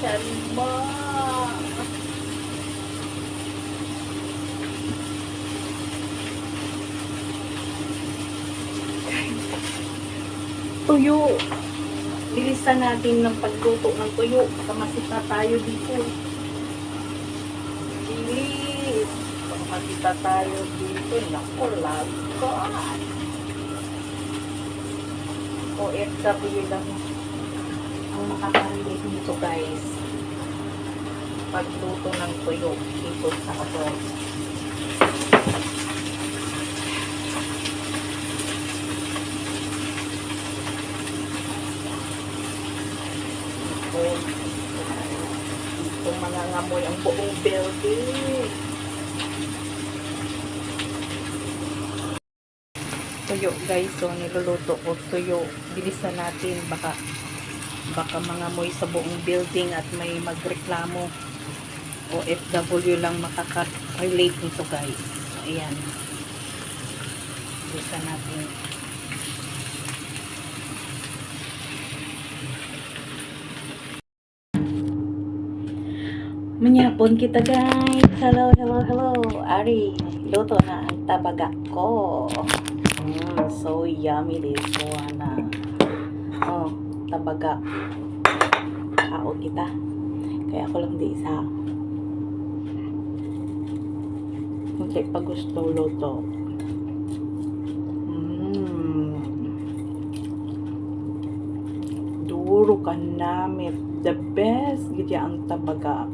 tiyan mo. Tuyo. Bilisan natin ng pagluto ng tuyo. Baka masita tayo dito. Bilis. Baka masita tayo dito. Naku, lagot. OFW lang ang makakarinig nito guys. Pagluto ng tuyo dito sa abroad. Ito mangangamoy ang buong building. Tuyo guys, so niluluto ko tuyo. Bilisan natin, baka mangamoy sa buong building at may magreklamo. OFW lang makaka-relate nito guys. So ayan, bilisan natin. Manyapon kita guys. Hello, hello, hello. Ari, luto na ang tabaga ko. So yummy this one. Oh, tabaga. Kaon kita. Kaya ako lang di isa. Hindi pa gusto luto. Duro ka namit. The best gidya ang tabaga.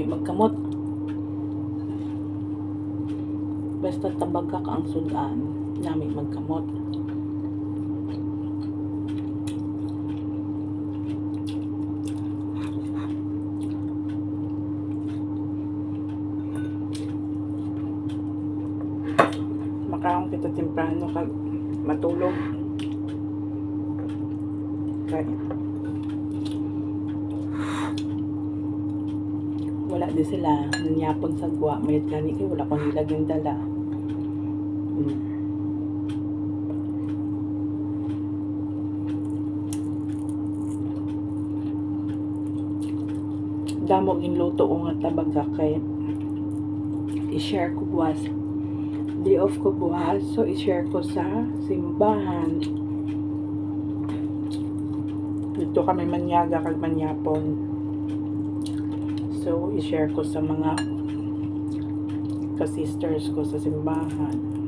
Magkamot. Basta tabaga ka ang sudan. Nami magkamot. Makaon kita temprano kag matulog. Kaya wala din sila nanyapon sa gwa mayat gani kay wala pang nilagyan dala. Damo ginluto ko nga tabaga kay i-share ko buwas day off ko buwas, so i-share ko sa simbahan dito kami manyaga kag manyapon. So, i-share ko sa mga ka-sisters ko sa simbahan.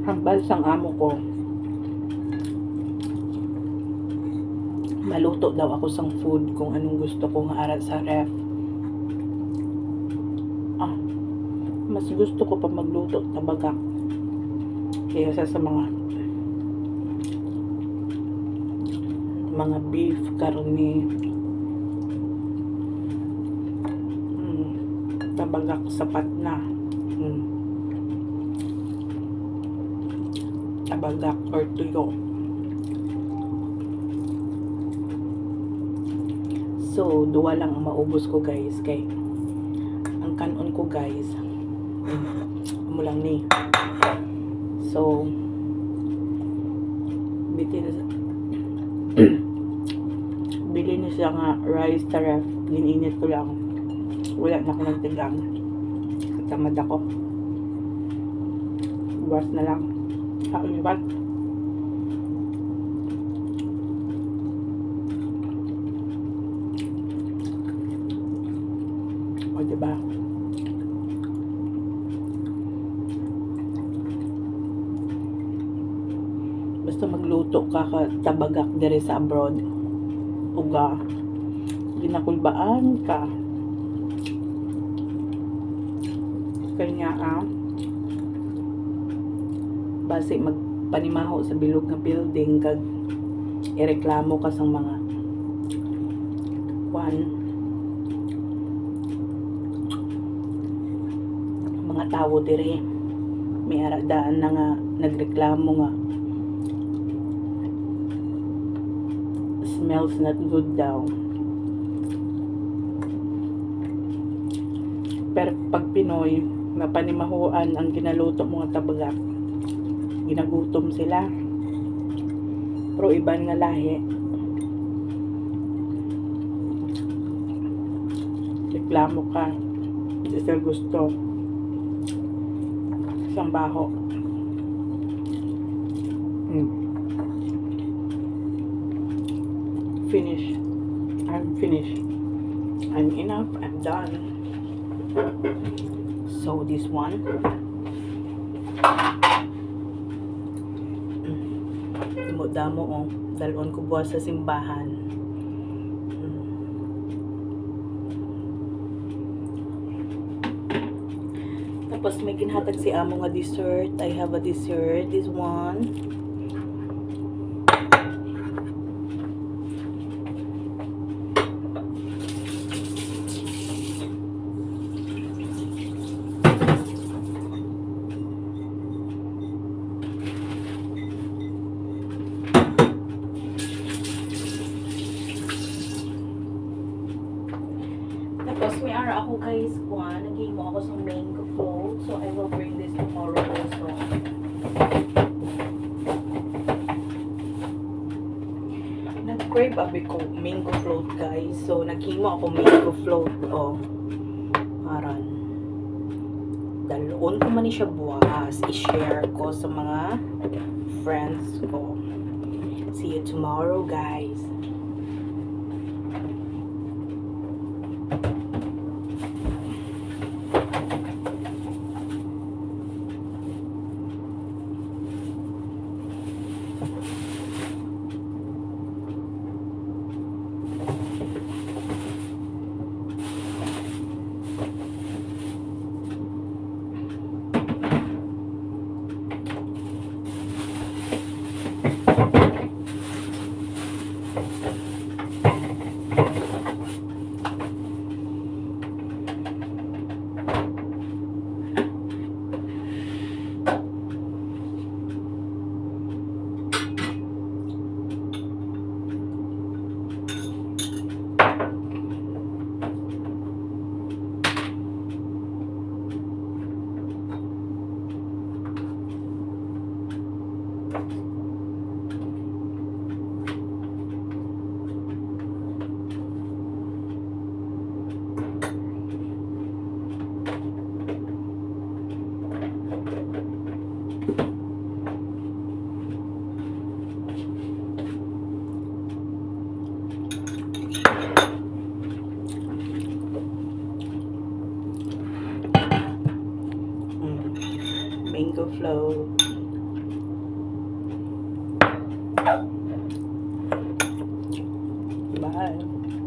Hambal sang amo ko. Maluto daw ako sang food kung anong gusto ko nga aral sa ref. Mas gusto ko pa magluto tabaga kaysa sa mga beef, karne. Tabagak sapat na. Tabagak or tuyo. So, duwa lang ang maubos ko guys. Kay ang kanon ko guys, mo lang ni. So, bili na siya nga rice sa ref. Gininit ko lang. Wala na ako nagtigang. Tamad ako. Buwas na lang. Kaunibat. O diba? Basta magluto Nagluto ka tabagak dere sa abroad. Uga. Ginakulbaan ka. Kanya base magpanimaho sa bilog nga building kag ireklamo ka sa mga mga tao dire. May aradaan na nga nagreklamo nga smells not good daw. Pero pag Pinoy na panimahuan ang ginaluto mga tabagak, ginagutom sila. Pero iban nga lahi, reklamo ka, hindi sila gusto. Isang baho. Finish. I'm finished. I'm enough. I'm done. So this one. Damo-damo dalon ko buwas sa simbahan. Tapos may ginhatag si amo nga dessert. I have a dessert. This one. Tapos may ara ako guys, nag-imo ako sa mango float. So I will bring this tomorrow also. Nag-crave abi ko mango float guys. So nag-imo ako mango float. Aran. Dalon ko man ni siya buwas. I-share ko sa mga friends ko. See you tomorrow guys. Mango float. Bye.